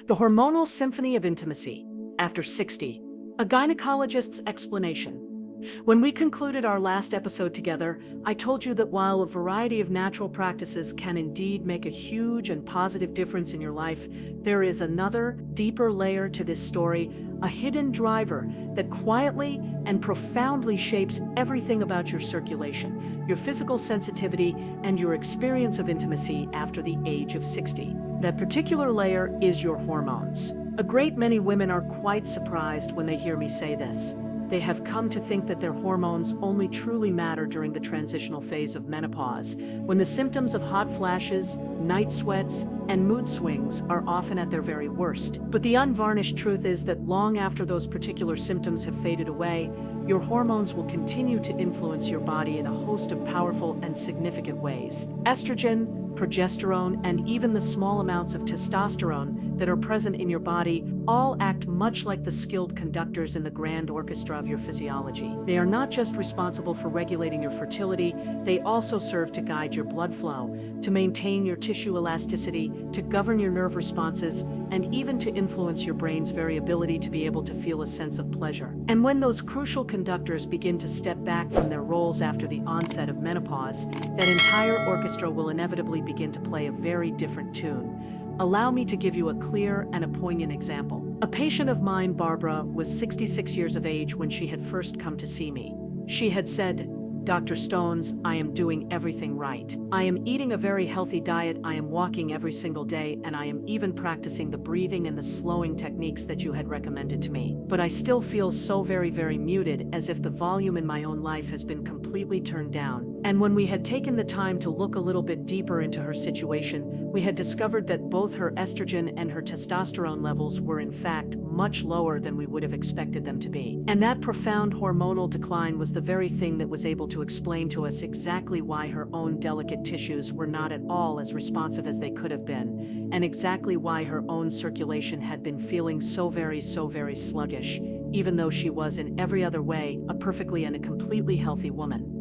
The Hormonal Symphony of Intimacy, after 60, a gynecologist's explanation. When we concluded our last episode together, I told you that while a variety of natural practices can indeed make a huge and positive difference in your life, there is another, deeper layer to this story, a hidden driver that quietly and profoundly shapes everything about your circulation, your physical sensitivity, and your experience of intimacy after the age of 60. That particular layer is your hormones. A great many women are quite surprised when they hear me say this. They have come to think that their hormones only truly matter during the transitional phase of menopause, when the symptoms of hot flashes, night sweats, and mood swings are often at their very worst. But the unvarnished truth is that long after those particular symptoms have faded away, your hormones will continue to influence your body in a host of powerful and significant ways. Estrogen, progesterone, and even the small amounts of testosterone that are present in your body all act much like the skilled conductors in the grand orchestra of your physiology. They are not just responsible for regulating your fertility, they also serve to guide your blood flow, to maintain your tissue elasticity, to govern your nerve responses, and even to influence your brain's very ability to be able to feel a sense of pleasure. And when those crucial conductors begin to step back from their roles after the onset of menopause, that entire orchestra will inevitably begin to play a very different tune. Allow me to give you a clear and a poignant example. A patient of mine, Barbara, was 66 years of age when she had first come to see me. She had said, "Dr. Stones, I am doing everything right. I am eating a very healthy diet, I am walking every single day, and I am even practicing the breathing and the slowing techniques that you had recommended to me. But I still feel so very muted, as if the volume in my own life has been completely turned down." And when we had taken the time to look a little bit deeper into her situation, we had discovered that both her estrogen and her testosterone levels were in fact much lower than we would have expected them to be. And that profound hormonal decline was the very thing that was able to explain to us exactly why her own delicate tissues were not at all as responsive as they could have been, and exactly why her own circulation had been feeling so very sluggish, even though she was in every other way a perfectly and a completely healthy woman.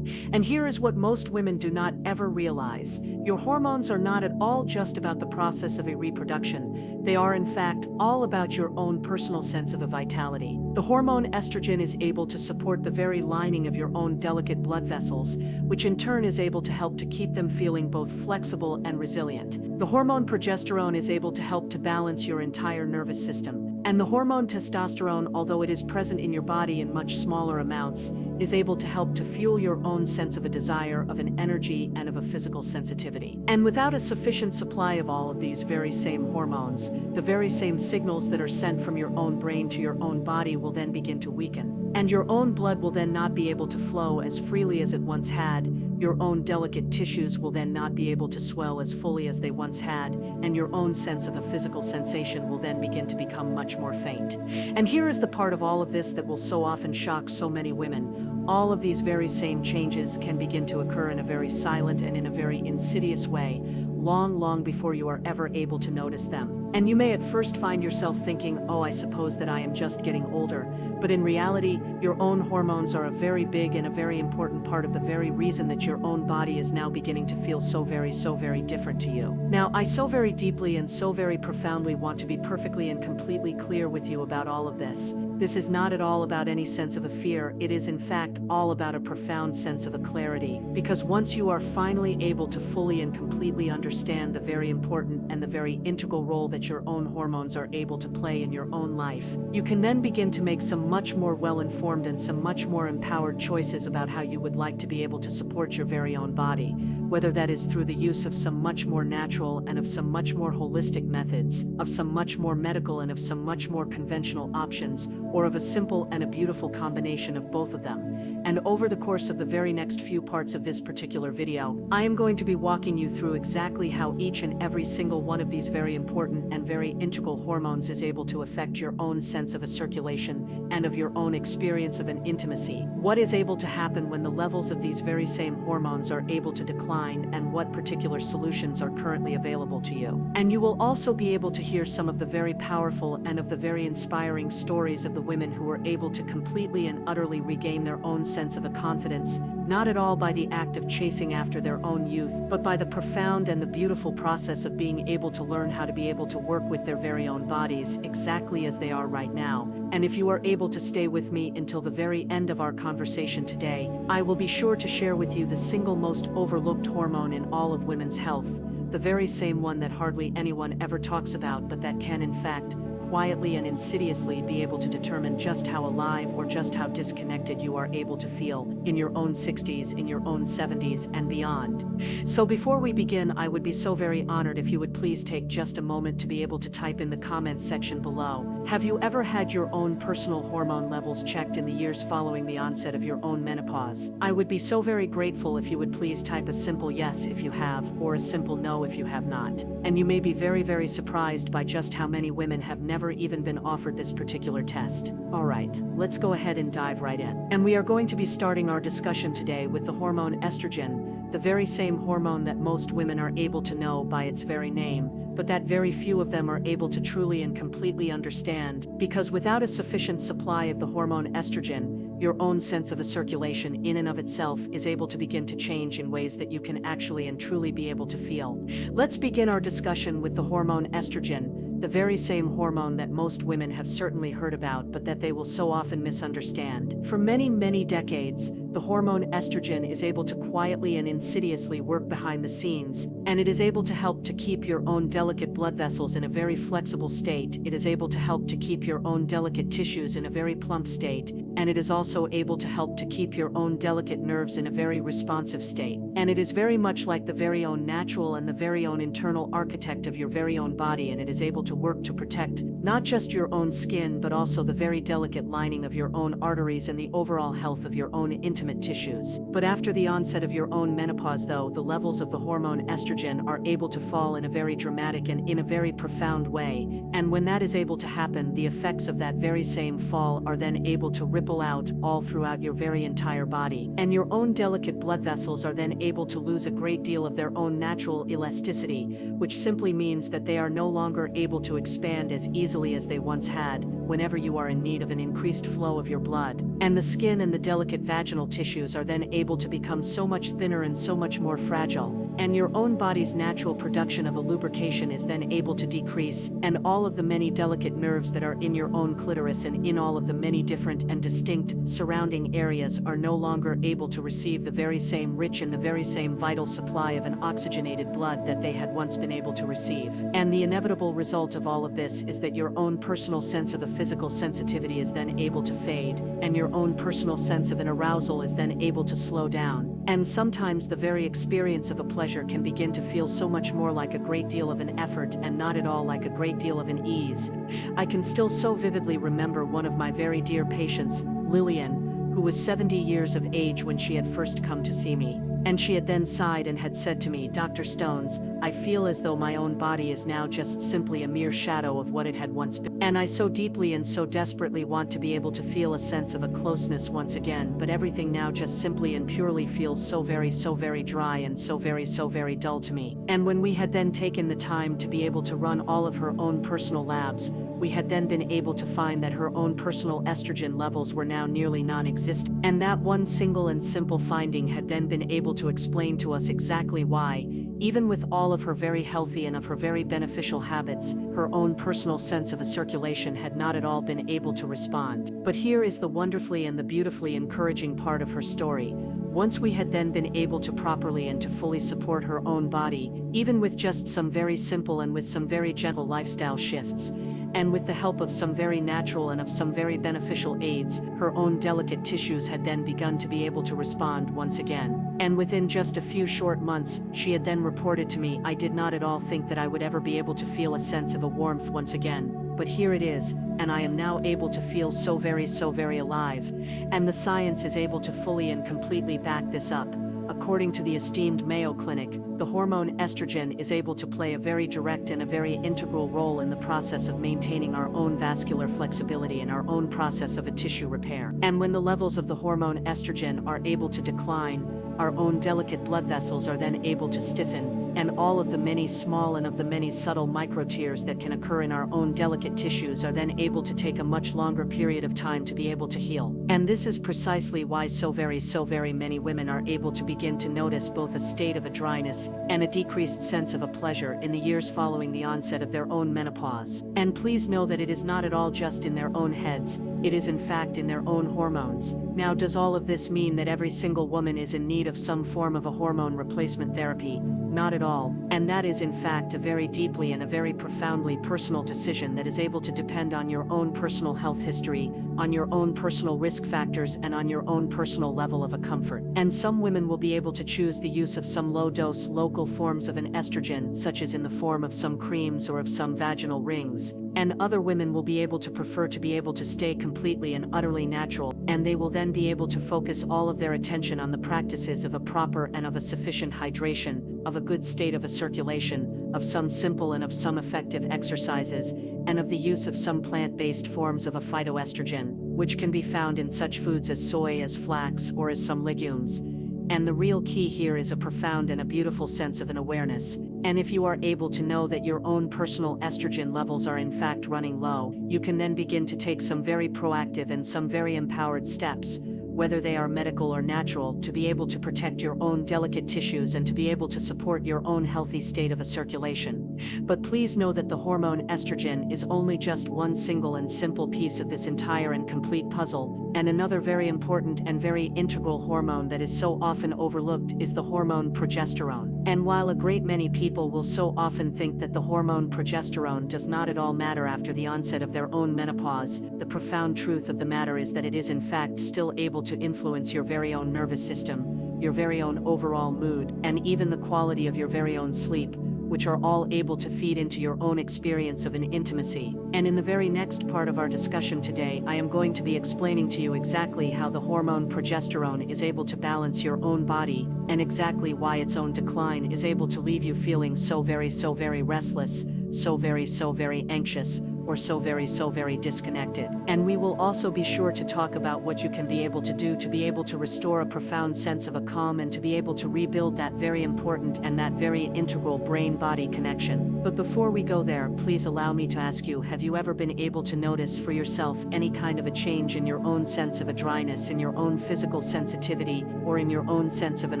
And here is what most women do not ever realize. Your hormones are not at all just about the process of a reproduction. They are in fact all about your own personal sense of a vitality. The hormone estrogen is able to support the very lining of your own delicate blood vessels, which in turn is able to help to keep them feeling both flexible and resilient. The hormone progesterone is able to help to balance your entire nervous system. And the hormone testosterone, although it is present in your body in much smaller amounts, is able to help to fuel your own sense of a desire, of an energy, and of a physical sensitivity. And without a sufficient supply of all of these very same hormones, the very same signals that are sent from your own brain to your own body will then begin to weaken. And your own blood will then not be able to flow as freely as it once had, your own delicate tissues will then not be able to swell as fully as they once had, and your own sense of a physical sensation will then begin to become much more faint. And here is the part of all of this that will so often shock so many women. All of these very same changes can begin to occur in a very silent and in a very insidious way, long before you are ever able to notice them. And you may at first find yourself thinking, "Oh, I suppose that I am just getting older." But in reality, your own hormones are a very big and a very important part of the very reason that your own body is now beginning to feel so very different to you. Now, I so very deeply and so very profoundly want to be perfectly and completely clear with you about all of this. This is not at all about any sense of a fear, it is in fact all about a profound sense of a clarity. Because once you are finally able to fully and completely understand the very important and the very integral role that your own hormones are able to play in your own life, you can then begin to make some much more well-informed and some much more empowered choices about how you would like to be able to support your very own body, whether that is through the use of some much more natural and of some much more holistic methods, of some much more medical and of some much more conventional options, or of a simple and a beautiful combination of both of them. And over the course of the very next few parts of this particular video, I am going to be walking you through exactly how each and every single one of these very important and very integral hormones is able to affect your own sense of a circulation and of your own experience of an intimacy. What is able to happen when the levels of these very same hormones are able to decline, and what particular solutions are currently available to you. And you will also be able to hear some of the very powerful and of the very inspiring stories of the women who were able to completely and utterly regain their own sense of a confidence, not at all by the act of chasing after their own youth, but by the profound and the beautiful process of being able to learn how to be able to work with their very own bodies exactly as they are right now. And if you are able to stay with me until the very end of our conversation today, I will be sure to share with you the single most overlooked hormone in all of women's health, the very same one that hardly anyone ever talks about, but that can in fact quietly and insidiously be able to determine just how alive or just how disconnected you are able to feel in your own 60s, in your own 70s, and beyond. So before we begin, I would be so very honored if you would please take just a moment to be able to type in the comments section below. Have you ever had your own personal hormone levels checked in the years following the onset of your own menopause? I would be so very grateful if you would please type a simple yes if you have, or a simple no if you have not. And you may be very, very surprised by just how many women have never even been offered this particular test. Alright, let's go ahead and dive right in. And we are going to be starting our discussion today with the hormone estrogen, the very same hormone that most women are able to know by its very name, but that very few of them are able to truly and completely understand, because without a sufficient supply of the hormone estrogen, your own sense of a circulation in and of itself is able to begin to change in ways that you can actually and truly be able to feel. Let's begin our discussion with the hormone estrogen, the very same hormone that most women have certainly heard about, but that they will so often misunderstand. For many, many decades, the hormone estrogen is able to quietly and insidiously work behind the scenes, and it is able to help to keep your own delicate blood vessels in a very flexible state. It is able to help to keep your own delicate tissues in a very plump state, and it is also able to help to keep your own delicate nerves in a very responsive state. And it is very much like the very own natural and the very own internal architect of your very own body, and it is able to work to protect not just your own skin, but also the very delicate lining of your own arteries and the overall health of your own intimate tissues. But after the onset of your own menopause, though, the levels of the hormone estrogen are able to fall in a very dramatic and in a very profound way. And when that is able to happen, the effects of that very same fall are then able to ripple out all throughout your very entire body. And your own delicate blood vessels are then able to lose a great deal of their own natural elasticity, which simply means that they are no longer able to expand as easily as they once had whenever you are in need of an increased flow of your blood. And the skin and the delicate vaginal tissues are then able to become so much thinner and so much more fragile. And your own body's natural production of a lubrication is then able to decrease, and all of the many delicate nerves that are in your own clitoris and in all of the many different and distinct surrounding areas are no longer able to receive the very same rich and the very same vital supply of an oxygenated blood that they had once been able to receive. And the inevitable result of all of this is that your own personal sense of a physical sensitivity is then able to fade, and your own personal sense of an arousal is then able to slow down. And sometimes the very experience of a pleasure can begin to feel so much more like a great deal of an effort and not at all like a great deal of an ease. I can still so vividly remember one of my very dear patients, Lillian, who was 70 years of age when she had first come to see me. And she had then sighed and had said to me, "Dr. Stones, I feel as though my own body is now just simply a mere shadow of what it had once been. And I so deeply and so desperately want to be able to feel a sense of a closeness once again, but everything now just simply and purely feels so very dry and so very dull to me." And when we had then taken the time to be able to run all of her own personal labs, we had then been able to find that her own personal estrogen levels were now nearly non-existent. And that one single and simple finding had then been able to explain to us exactly why, even with all of her very healthy and of her very beneficial habits, her own personal sense of a circulation had not at all been able to respond. But here is the wonderfully and the beautifully encouraging part of her story. Once we had then been able to properly and to fully support her own body, even with just some very simple and with some very gentle lifestyle shifts, and with the help of some very natural and of some very beneficial aids, her own delicate tissues had then begun to be able to respond once again. And within just a few short months, she had then reported to me, "I did not at all think that I would ever be able to feel a sense of a warmth once again, but here it is, and I am now able to feel so very alive." And the science is able to fully and completely back this up. According to the esteemed Mayo Clinic, the hormone estrogen is able to play a very direct and a very integral role in the process of maintaining our own vascular flexibility and our own process of a tissue repair. And when the levels of the hormone estrogen are able to decline, our own delicate blood vessels are then able to stiffen, and all of the many small and of the many subtle microtears that can occur in our own delicate tissues are then able to take a much longer period of time to be able to heal. And this is precisely why so very many women are able to begin to notice both a state of a dryness and a decreased sense of a pleasure in the years following the onset of their own menopause. And please know that it is not at all just in their own heads, it is in fact in their own hormones. Now, does all of this mean that every single woman is in need of some form of a hormone replacement therapy? Not at all. And that is in fact a very deeply and a very profoundly personal decision that is able to depend on your own personal health history, on your own personal risk factors, and on your own personal level of a comfort. And some women will be able to choose the use of some low-dose local forms of an estrogen, such as in the form of some creams or of some vaginal rings. And other women will be able to prefer to be able to stay completely and utterly natural, and they will then be able to focus all of their attention on the practices of a proper and of a sufficient hydration, of a good state of a circulation, of some simple and of some effective exercises, and of the use of some plant-based forms of a phytoestrogen, which can be found in such foods as soy, as flax, or as some legumes. And the real key here is a profound and a beautiful sense of an awareness. And if you are able to know that your own personal estrogen levels are in fact running low, you can then begin to take some very proactive and some very empowered steps, whether they are medical or natural, to be able to protect your own delicate tissues and to be able to support your own healthy state of a circulation. But please know that the hormone estrogen is only just one single and simple piece of this entire and complete puzzle, and another very important and very integral hormone that is so often overlooked is the hormone progesterone. And while a great many people will so often think that the hormone progesterone does not at all matter after the onset of their own menopause, the profound truth of the matter is that it is in fact still able to influence your very own nervous system, your very own overall mood, and even the quality of your very own sleep, which are all able to feed into your own experience of an intimacy. And in the very next part of our discussion today, I am going to be explaining to you exactly how the hormone progesterone is able to balance your own body, and exactly why its own decline is able to leave you feeling so very restless, so very anxious, or so very disconnected. And we will also be sure to talk about what you can be able to do to be able to restore a profound sense of a calm and to be able to rebuild that very important and that very integral brain-body connection. But before we go there, please allow me to ask you, have you ever been able to notice for yourself any kind of a change in your own sense of a dryness, in your own physical sensitivity, or in your own sense of an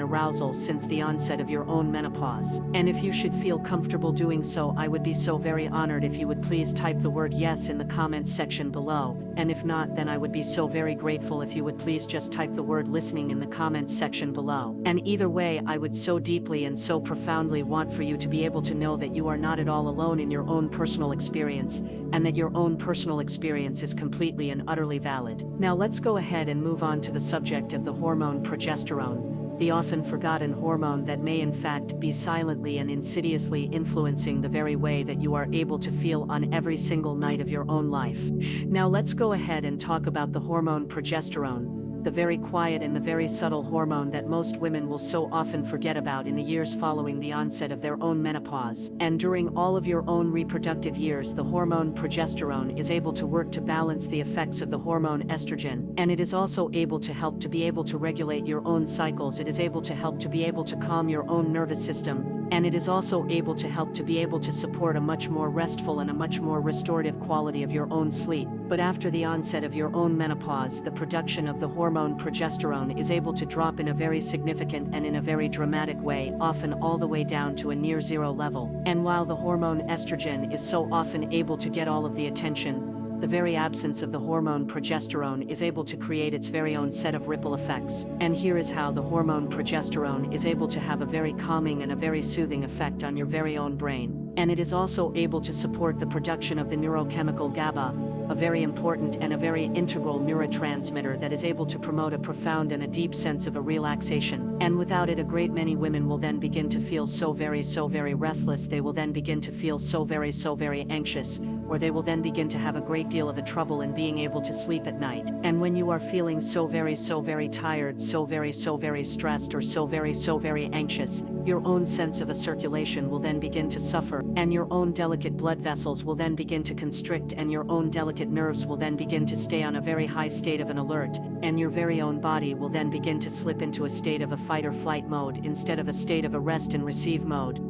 arousal since the onset of your own menopause? And if you should feel comfortable doing so, I would be so very honored if you would please type the word yes in the comments section below, and if not, then I would be so very grateful if you would please just type the word listening in the comments section below. And either way, I would so deeply and so profoundly want for you to be able to know that you are not at all alone in your own personal experience, and that your own personal experience is completely and utterly valid. Now let's go ahead and move on to the subject of the hormone progesterone, the often forgotten hormone that may in fact be silently and insidiously influencing the very way that you are able to feel on every single night of your own life. Now let's go ahead and talk about the hormone progesterone, the very quiet and the very subtle hormone that most women will so often forget about in the years following the onset of their own menopause. And during all of your own reproductive years, the hormone progesterone is able to work to balance the effects of the hormone estrogen, and it is also able to help to be able to regulate your own cycles. It is able to help to be able to calm your own nervous system, and it is also able to help to be able to support a much more restful and a much more restorative quality of your own sleep. But after the onset of your own menopause, the production of the hormone progesterone is able to drop in a very significant and in a very dramatic way, often all the way down to a near zero level. And while the hormone estrogen is so often able to get all of the attention, the very absence of the hormone progesterone is able to create its very own set of ripple effects. And here is how the hormone progesterone is able to have a very calming and a very soothing effect on your very own brain. And it is also able to support the production of the neurochemical GABA, a very important and a very integral neurotransmitter that is able to promote a profound and a deep sense of a relaxation. And without it, a great many women will then begin to feel so very restless. They will then begin to feel so very anxious, or they will then begin to have a great deal of a trouble in being able to sleep at night. And when you are feeling so very tired, so very stressed, or so very anxious, your own sense of a circulation will then begin to suffer, and your own delicate blood vessels will then begin to constrict, and your own delicate nerves will then begin to stay on a very high state of an alert, and your very own body will then begin to slip into a state of a fight or flight mode instead of a state of a rest and receive mode.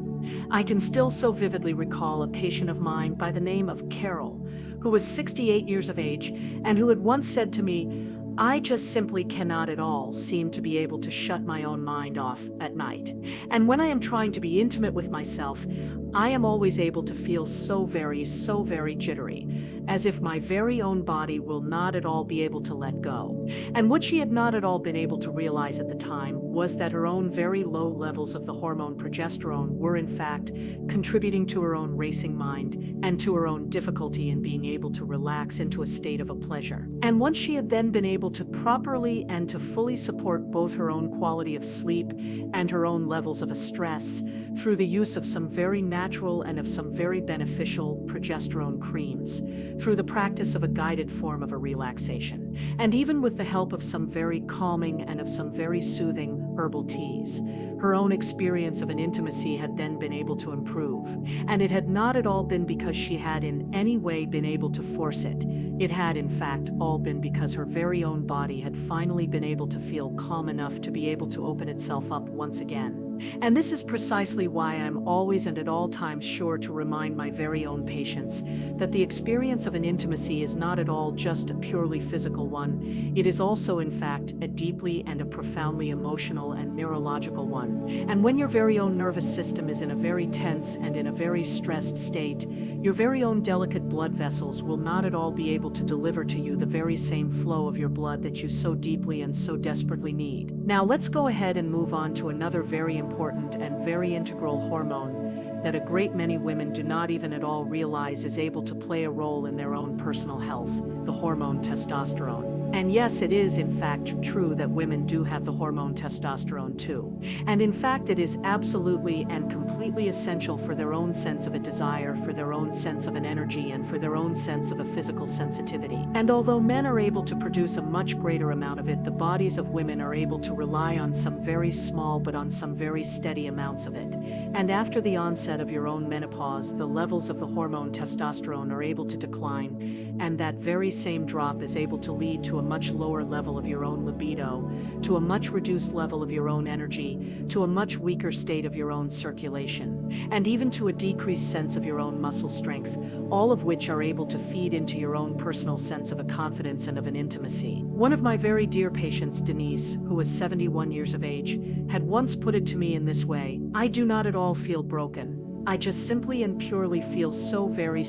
I can still so vividly recall a patient of mine by the name of Carol, who was 68 years of age and who had once said to me, "I just simply cannot at all seem to be able to shut my own mind off at night. And when I am trying to be intimate with myself, I am always able to feel so very jittery, as if my very own body will not at all be able to let go." And what she had not at all been able to realize at the time was that her own very low levels of the hormone progesterone were in fact contributing to her own racing mind and to her own difficulty in being able to relax into a state of a pleasure. And once she had then been able to properly and to fully support both her own quality of sleep and her own levels of a stress through the use of some very natural and of some very beneficial progesterone creams, through the practice of a guided form of a relaxation, and even with the help of some very calming and of some very soothing herbal teas, her own experience of an intimacy had then been able to improve. And it had not at all been because she had in any way been able to force it. It had in fact all been because her very own body had finally been able to feel calm enough to be able to open itself up once again. And this is precisely why I'm always and at all times sure to remind my very own patients that the experience of an intimacy is not at all just a purely physical one. It is also in fact a deeply and a profoundly emotional and neurological one. And when your very own nervous system is in a very tense and in a very stressed state, your very own delicate blood vessels will not at all be able to deliver to you the very same flow of your blood that you so deeply and so desperately need. Now let's go ahead and move on to another very important and very integral hormone that a great many women do not even at all realize is able to play a role in their own personal health, the hormone testosterone. And yes, it is in fact true that women do have the hormone testosterone too. And in fact, it is absolutely and completely essential for their own sense of a desire, for their own sense of an energy, and for their own sense of a physical sensitivity. And although men are able to produce a much greater amount of it, the bodies of women are able to rely on some very small but on some very steady amounts of it. And after the onset of your own menopause, the levels of the hormone testosterone are able to decline, and that very same drop is able to lead to a much lower level of your own libido, to a much reduced level of your own energy, to a much weaker state of your own circulation, and even to a decreased sense of your own muscle strength, all of which are able to feed into your own personal sense of a confidence and of an intimacy. One of my very dear patients, Denise, who was 71 years of age, had once put it to me in this way: "I do not at all feel broken. I just simply and purely feel so very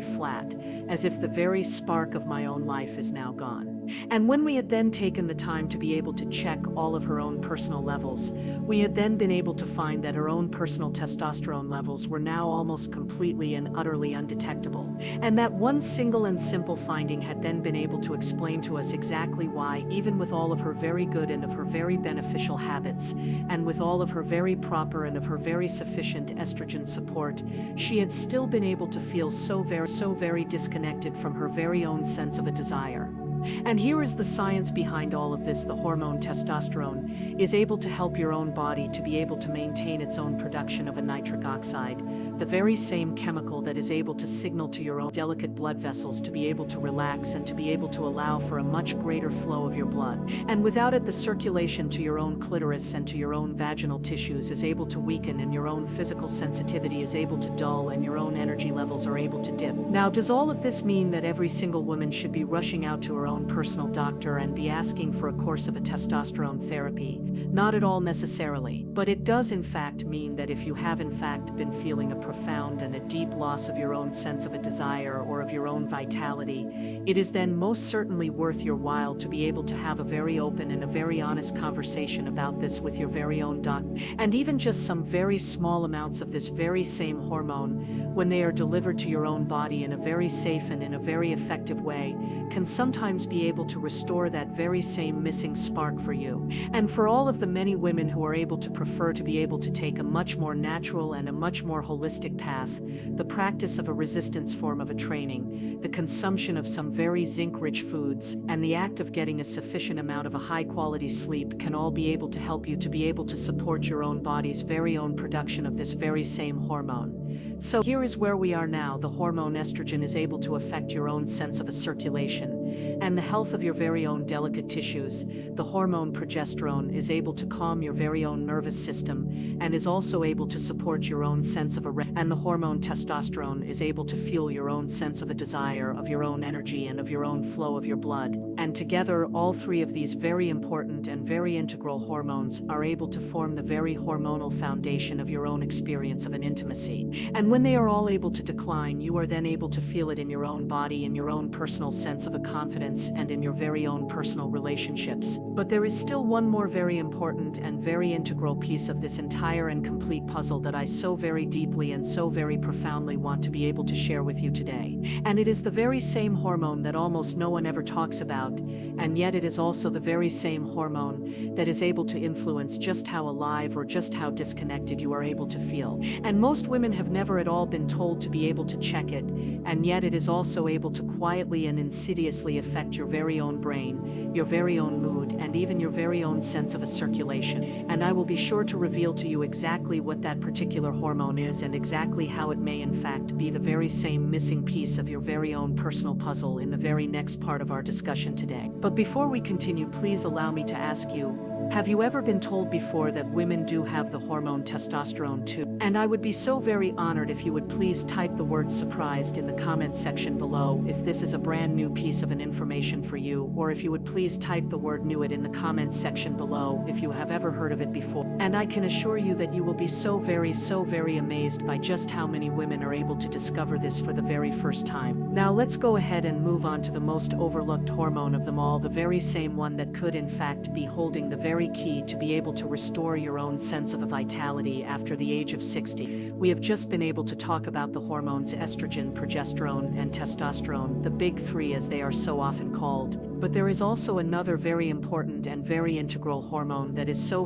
flat, as if the very spark of my own life is now gone." And when we had then taken the time to be able to check all of her own personal levels, we had then been able to find that her own personal testosterone levels were now almost completely and utterly undetectable. And that one single and simple finding had then been able to explain to us exactly why, even with all of her very good and of her very beneficial habits, and with all of her very proper and of her very sufficient estrogen support, she had still been able to feel so very disconnected from her very own sense of a desire. And here is the science behind all of this. The hormone testosterone is able to help your own body to be able to maintain its own production of a nitric oxide, the very same chemical that is able to signal to your own delicate blood vessels to be able to relax and to be able to allow for a much greater flow of your blood. And without it, the circulation to your own clitoris and to your own vaginal tissues is able to weaken, and your own physical sensitivity is able to dull, and your own energy levels are able to dip. Now, does all of this mean that every single woman should be rushing out to her own personal doctor and be asking for a course of a testosterone therapy? Not at all necessarily. But it does in fact mean that if you have in fact been feeling a profound and a deep loss of your own sense of a desire or of your own vitality, it is then most certainly worth your while to be able to have a very open and a very honest conversation about this with your very own doctor. And even just some very small amounts of this very same hormone, when they are delivered to your own body in a very safe and in a very effective way, can sometimes be able to restore that very same missing spark for you. And for all of the many women who are able to prefer to be able to take a much more natural and a much more holistic path, the practice of a resistance form of a training, the consumption of some very zinc-rich foods, and the act of getting a sufficient amount of a high-quality sleep can all be able to help you to be able to support your own body's very own production of this very same hormone. So here is where we are now. The hormone estrogen is able to affect your own sense of a circulation and the health of your very own delicate tissues. The hormone progesterone is able to calm your very own nervous system and is also able to support your own sense of a rest. And the hormone testosterone is able to fuel your own sense of a desire, of your own energy, and of your own flow of your blood. And together, all three of these very important and very integral hormones are able to form the very hormonal foundation of your own experience of an intimacy. And when they are all able to decline, you are then able to feel it in your own body, in your own personal sense of a confidence, and in your very own personal relationships. But there is still one more very important and very integral piece of this entire and complete puzzle that I so very deeply and so very profoundly want to be able to share with you today. And it is the very same hormone that almost no one ever talks about, and yet it is also the very same hormone that is able to influence just how alive or just how disconnected you are able to feel. And most women have never at all been told to be able to check it, and yet it is also able to quietly and insidiously affect your very own brain, your very own mood, and even your very own sense of a circulation. And I will be sure to reveal to you exactly what that particular hormone is and exactly how it may in fact be the very same missing piece of your very own personal puzzle in the very next part of our discussion today. But before we continue, please allow me to ask you, have you ever been told before that women do have the hormone testosterone too? And I would be so very honored if you would please type the word surprised in the comments section below if this is a brand new piece of information for you, or if you would please type the word knew it in the comments section below if you have ever heard of it before. And I can assure you that you will be so very amazed by just how many women are able to discover this for the very first time. Now let's go ahead and move on to the most overlooked hormone of them all, the very same one that could in fact be holding the very key to be able to restore your own sense of vitality after the age of 60. We have just been able to talk about the hormones estrogen, progesterone, and testosterone, the big three as they are so often called. But there is also another very important and very integral hormone that is so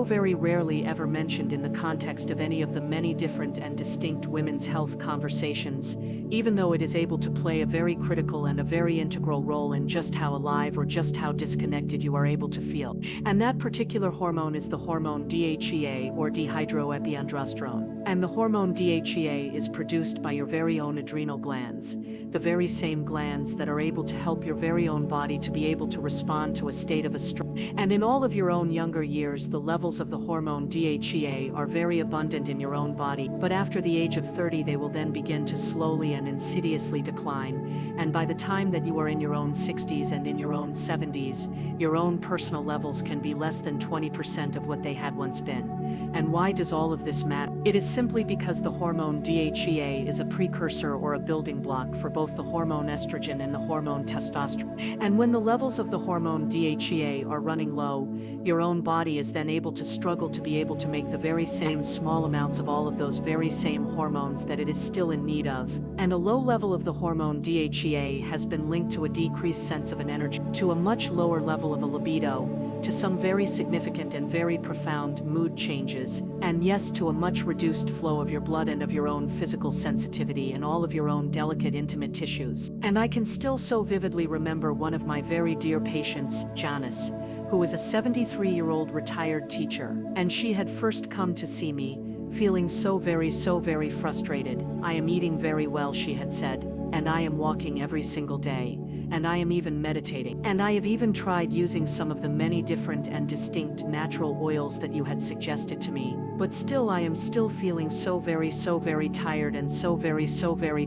very rarely ever mentioned in the context of any of the many different and distinct women's health conversations, even though it is able to play a very critical and a very integral role in just how alive or just how disconnected you are able to feel. And that particular hormone is the hormone DHEA, or dehydroepiandrosterone. And the hormone DHEA is produced by your very own adrenal glands, the very same glands that are able to help your very own body to be able to respond to a state of stress. And in all of your own younger years, the levels of the hormone DHEA are very abundant in your own body, but after the age of 30 they will then begin to slowly and insidiously decline, and by the time that you are in your own 60s and in your own 70s, your own personal levels can be less than 20% of what they had once been. And why does all of this matter? It is simply because the hormone DHEA is a precursor or a building block for both the hormone estrogen and the hormone testosterone. And when the levels of the hormone DHEA are running low, your own body is then able to struggle to be able to make the very same small amounts of all of those very same hormones that it is still in need of. And a low level of the hormone DHEA has been linked to a decreased sense of an energy, to a much lower level of a libido, to some very significant and very profound mood changes, and yes, to a much reduced flow of your blood and of your own physical sensitivity and all of your own delicate intimate tissues. And I can still so vividly remember one of my very dear patients, Janice, who was a 73-year-old retired teacher, and she had first come to see me, feeling so very frustrated. I am eating very well, she had said, and I am walking every single day, and I am even meditating. And I have even tried using some of the many different and distinct natural oils that you had suggested to me, but still I am still feeling so very tired and so very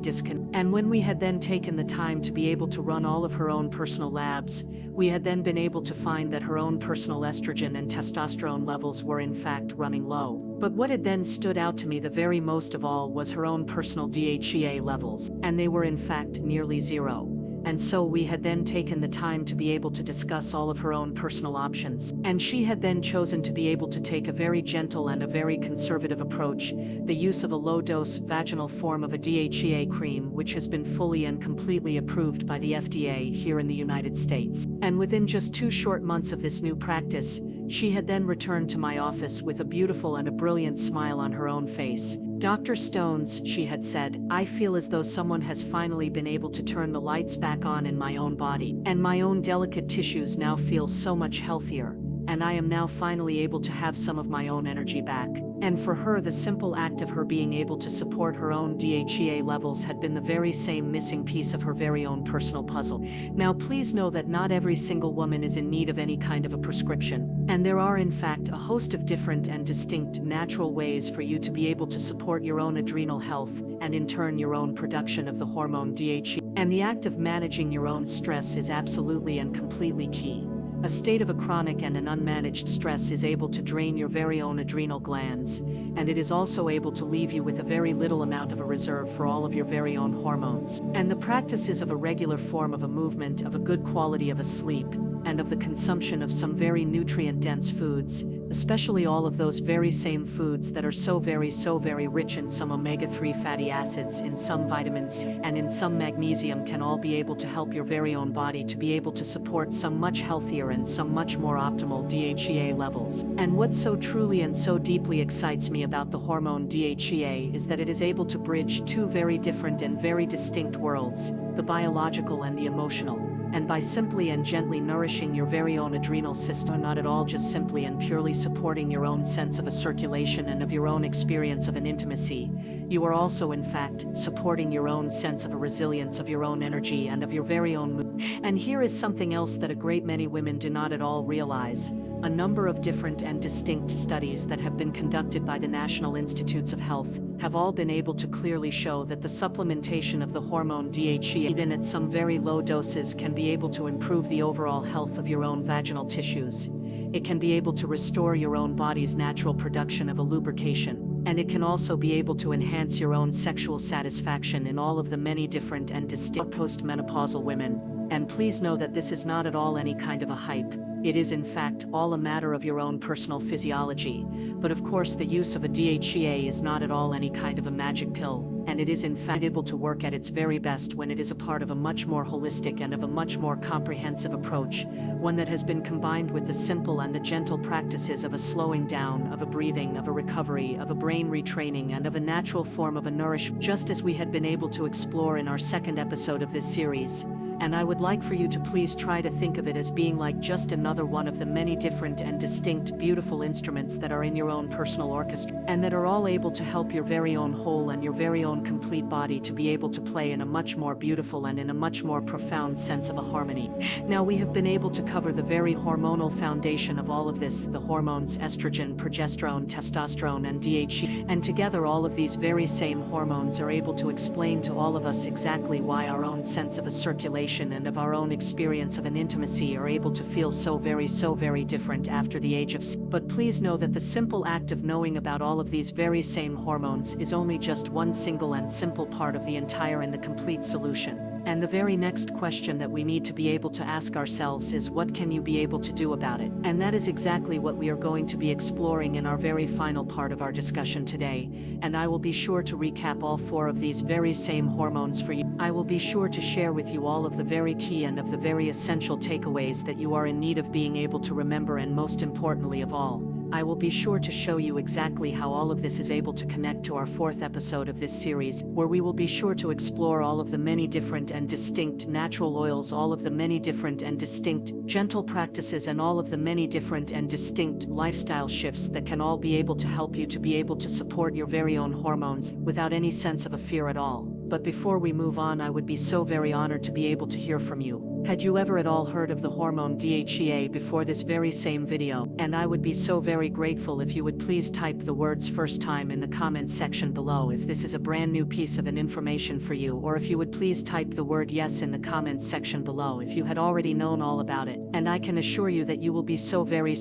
disconnected. And when we had then taken the time to be able to run all of her own personal labs, we had then been able to find that her own personal estrogen and testosterone levels were in fact running low. But what had then stood out to me the very most of all was her own personal DHEA levels, and they were in fact nearly zero. And so we had then taken the time to be able to discuss all of her own personal options. And she had then chosen to be able to take a very gentle and a very conservative approach, the use of a low-dose vaginal form of a DHEA cream, which has been fully and completely approved by the FDA here in the United States. And within just 2 short months of this new practice, she had then returned to my office with a beautiful and a brilliant smile on her own face. "Dr. Stones," she had said, "I feel as though someone has finally been able to turn the lights back on in my own body, and my own delicate tissues now feel so much healthier, and I am now finally able to have some of my own energy back." And for her, the simple act of her being able to support her own DHEA levels had been the very same missing piece of her very own personal puzzle. Now please know that not every single woman is in need of any kind of a prescription, and there are in fact a host of different and distinct natural ways for you to be able to support your own adrenal health, and in turn your own production of the hormone DHEA. And the act of managing your own stress is absolutely and completely key. A state of a chronic and an unmanaged stress is able to drain your very own adrenal glands, and it is also able to leave you with a very little amount of a reserve for all of your very own hormones. And the practices of a regular form of a movement, of a good quality of a sleep, and of the consumption of some very nutrient-dense foods, especially all of those very same foods that are so very rich in some omega-3 fatty acids, in some vitamins, and in some magnesium, can all be able to help your very own body to be able to support some much healthier and some much more optimal DHEA levels. And what so truly and so deeply excites me about the hormone DHEA is that it is able to bridge two very different and very distinct worlds, the biological and the emotional. And by simply and gently nourishing your very own adrenal system, not at all just simply and purely supporting your own sense of a circulation and of your own experience of an intimacy, you are also in fact supporting your own sense of a resilience of your own energy and of your very own mood. And here is something else that a great many women do not at all realize. A number of different and distinct studies that have been conducted by the National Institutes of Health have all been able to clearly show that the supplementation of the hormone DHEA, even at some very low doses, can be able to improve the overall health of your own vaginal tissues. It can be able to restore your own body's natural production of a lubrication, and it can also be able to enhance your own sexual satisfaction in all of the many different and distinct postmenopausal women. And please know that this is not at all any kind of a hype. It is in fact all a matter of your own personal physiology. But of course the use of a DHEA is not at all any kind of a magic pill, and it is in fact able to work at its very best when it is a part of a much more holistic and of a much more comprehensive approach, one that has been combined with the simple and the gentle practices of a slowing down, of a breathing, of a recovery, of a brain retraining, and of a natural form of a nourishment, just as we had been able to explore in our second episode of this series. And I would like for you to please try to think of it as being like just another one of the many different and distinct beautiful instruments that are in your own personal orchestra, and that are all able to help your very own whole and your very own complete body to be able to play in a much more beautiful and in a much more profound sense of a harmony. Now we have been able to cover the very hormonal foundation of all of this, the hormones estrogen, progesterone, testosterone, and DHEA, and together all of these very same hormones are able to explain to all of us exactly why our own sense of a circulation and of our own experience of an intimacy are able to feel so very different after the age of 60. But please know that the simple act of knowing about all of these very same hormones is only just one single and simple part of the entire and the complete solution. And the very next question that we need to be able to ask ourselves is, what can you be able to do about it? And that is exactly what we are going to be exploring in our very final part of our discussion today. And I will be sure to recap all four of these very same hormones for you. I will be sure to share with you all of the very key and of the very essential takeaways that you are in need of being able to remember, and most importantly of all, I will be sure to show you exactly how all of this is able to connect to our fourth episode of this series, where we will be sure to explore all of the many different and distinct natural oils, all of the many different and distinct gentle practices, and all of the many different and distinct lifestyle shifts that can all be able to help you to be able to support your very own hormones without any sense of a fear at all. But before we move on, I would be so very honored to be able to hear from you. Had you ever at all heard of the hormone DHEA before this very same video? And I would be so very grateful if you would please type the words "first time" in the comments section below if this is a brand new piece of an information for you, or if you would please type the word "yes" in the comments section below if you had already known all about it. And I can assure you that you will be so very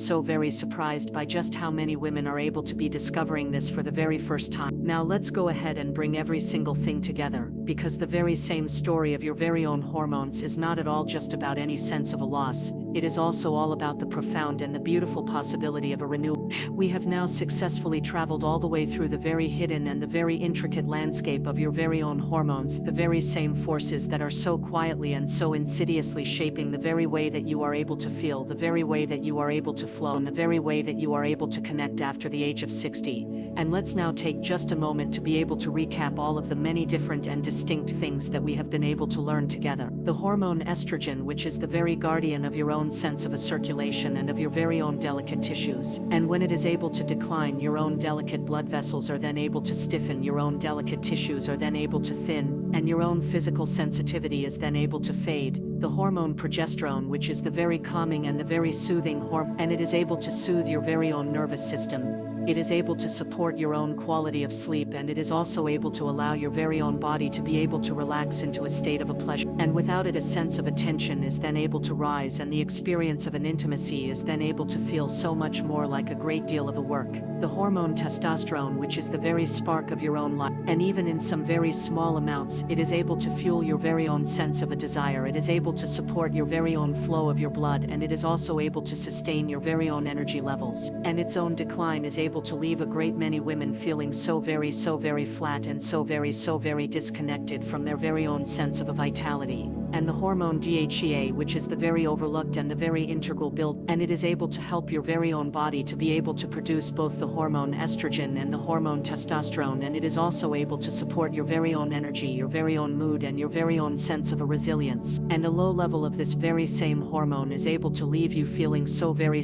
surprised by just how many women are able to be discovering this for the very first time. Now let's go ahead and bring every single thing together, because the very same story of your very own hormones is not at all just about any sense of a loss. It is also all about the profound and the beautiful possibility of a renewal. We have now successfully traveled all the way through the very hidden and the very intricate landscape of your very own hormones, the very same forces that are so quietly and so insidiously shaping the very way that you are able to feel, the very way that you are able to flow, and the very way that you are able to connect after the age of 60. And let's now take just a moment to be able to recap all of the many different and distinct things that we have been able to learn together. The hormone estrogen, which is the very guardian of your own sense of a circulation and of your very own delicate tissues. And when it is able to decline, your own delicate blood vessels are then able to stiffen, your own delicate tissues are then able to thin, and your own physical sensitivity is then able to fade. The hormone progesterone, which is the very calming and the very soothing hormone, and it is able to soothe your very own nervous system. It is able to support your own quality of sleep, and it is also able to allow your very own body to be able to relax into a state of a pleasure. And without it, a sense of attention is then able to rise, and the experience of an intimacy is then able to feel so much more like a great deal of a work. The hormone testosterone, which is the very spark of your own life, and even in some very small amounts, it is able to fuel your very own sense of a desire. It is able to support your very own flow of your blood, and it is also able to sustain your very own energy levels. And its own decline is able to leave a great many women feeling so very flat and so very disconnected from their very own sense of a vitality. And the hormone DHEA, which is the very overlooked and the very integral build, and it is able to help your very own body to be able to produce both the hormone estrogen and the hormone testosterone, and it is also able to support your very own energy, your very own mood, and your very own sense of a resilience. And a low level of this very same hormone is able to leave you feeling so very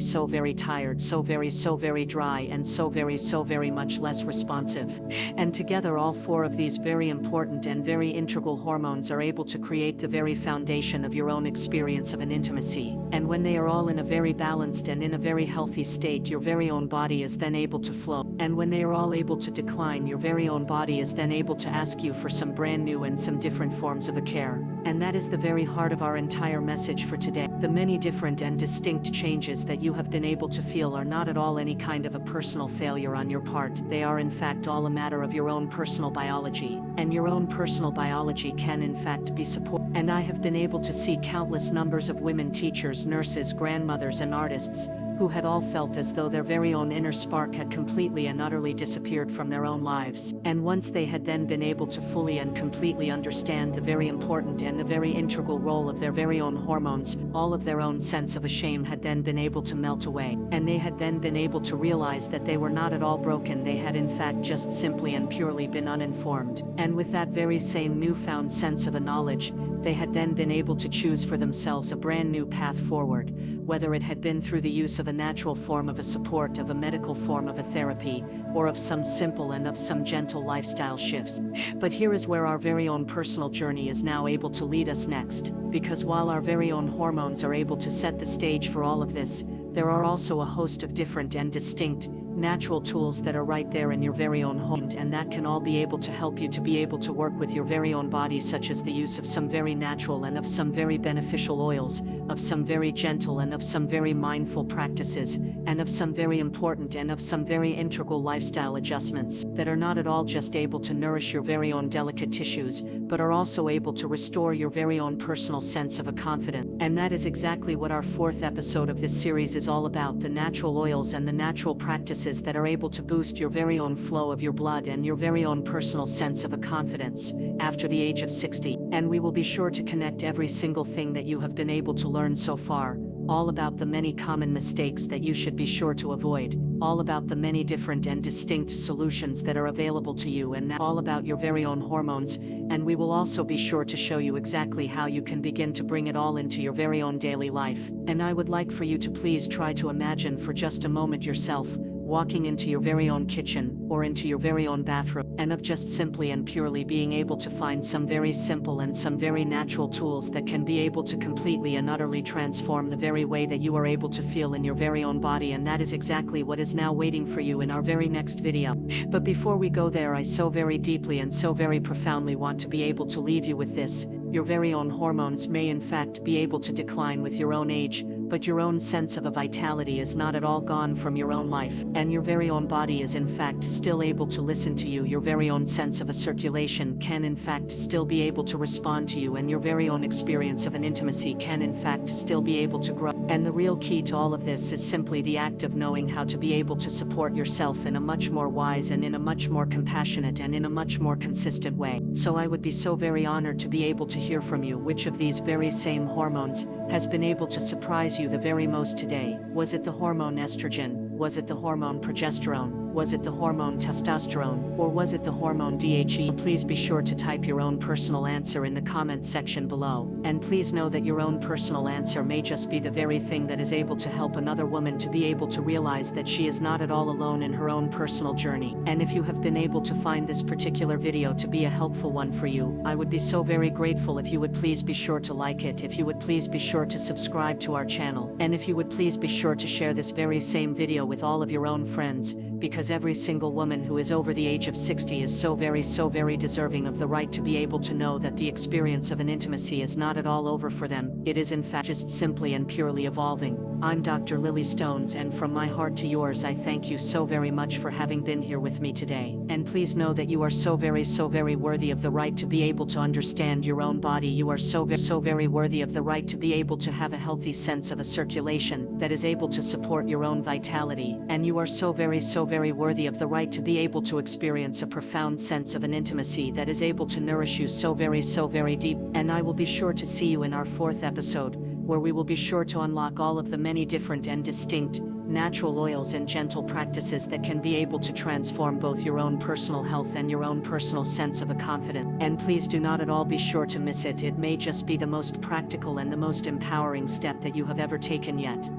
tired, so very dry, and so very much less responsive. And together, all four of these very important and very integral hormones are able to create the very foundation of your own experience of an intimacy. And when they are all in a very balanced and in a very healthy state, your very own body is then able to flow. And when they are all able to decline, your very own body is then able to ask you for some brand new and some different forms of a care. And that is the very heart of our entire message for today. The many different and distinct changes that you have been able to feel are not at all any kind of a personal failure on your part. They are in fact all a matter of your own personal biology. And your own personal biology can in fact be supported. And I have been able to see countless numbers of women teachers, nurses, grandmothers, and artists who had all felt as though their very own inner spark had completely and utterly disappeared from their own lives. And once they had then been able to fully and completely understand the very important and the very integral role of their very own hormones, all of their own sense of a shame had then been able to melt away. And they had then been able to realize that they were not at all broken. They had in fact just simply and purely been uninformed. And with that very same newfound sense of a knowledge, they had then been able to choose for themselves a brand new path forward, whether it had been through the use of a natural form of a support, of a medical form of a therapy, or of some simple and of some gentle lifestyle shifts. But here is where our very own personal journey is now able to lead us next, because while our very own hormones are able to set the stage for all of this, there are also a host of different and distinct natural tools that are right there in your very own home, and that can all be able to help you to be able to work with your very own body, such as the use of some very natural and of some very beneficial oils, of some very gentle and of some very mindful practices, and of some very important and of some very integral lifestyle adjustments that are not at all just able to nourish your very own delicate tissues, but are also able to restore your very own personal sense of a confidence. And that is exactly what our fourth episode of this series is all about: the natural oils and the natural practices that are able to boost your very own flow of your blood and your very own personal sense of a confidence after the age of 60. And we will be sure to connect every single thing that you have been able to learn so far, all about the many common mistakes that you should be sure to avoid, all about the many different and distinct solutions that are available to you, and all about your very own hormones. And we will also be sure to show you exactly how you can begin to bring it all into your very own daily life. And I would like for you to please try to imagine for just a moment yourself walking into your very own kitchen or into your very own bathroom, and of just simply and purely being able to find some very simple and some very natural tools that can be able to completely and utterly transform the very way that you are able to feel in your very own body. And that is exactly what is now waiting for you in our very next video. But before we go there, I so very deeply and so very profoundly want to be able to leave you with this: your very own hormones may in fact be able to decline with your own age, but your own sense of a vitality is not at all gone from your own life, and your very own body is in fact still able to listen to you. Your very own sense of a circulation can in fact still be able to respond to you, and your very own experience of an intimacy can in fact still be able to grow. And the real key to all of this is simply the act of knowing how to be able to support yourself in a much more wise and in a much more compassionate and in a much more consistent way. So I would be so very honored to be able to hear from you which of these very same hormones has been able to surprise you the very most today. Was it the hormone estrogen? Was it the hormone progesterone? Was it the hormone testosterone, or was it the hormone DHEA? Please be sure to type your own personal answer in the comments section below, and please know that your own personal answer may just be the very thing that is able to help another woman to be able to realize that she is not at all alone in her own personal journey. And if you have been able to find this particular video to be a helpful one for you, I would be so very grateful if you would please be sure to like it, if you would please be sure to subscribe to our channel, and if you would please be sure to share this very same video with all of your own friends, because every single woman who is over the age of 60 is so very deserving of the right to be able to know that the experience of an intimacy is not at all over for them. It is in fact just simply and purely evolving. I'm Dr. Lily Stones, and from my heart to yours, I thank you so very much for having been here with me today. And please know that you are so very worthy of the right to be able to understand your own body. You are so very worthy of the right to be able to have a healthy sense of a circulation that is able to support your own vitality. And you are so very worthy of the right to be able to experience a profound sense of an intimacy that is able to nourish you so very deep. And I will be sure to see you in our 4th episode, where we will be sure to unlock all of the many different and distinct natural oils and gentle practices that can be able to transform both your own personal health and your own personal sense of a confidence. And please do not at all be sure to miss it. It may just be the most practical and the most empowering step that you have ever taken yet.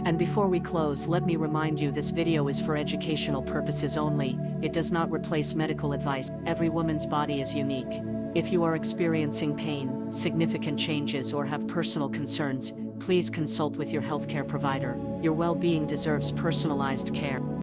And before we close, let me remind you, this video is for educational purposes only. It does not replace medical advice. Every woman's body is unique. If you are experiencing pain, significant changes, or have personal concerns, please consult with your healthcare provider. Your well-being deserves personalized care.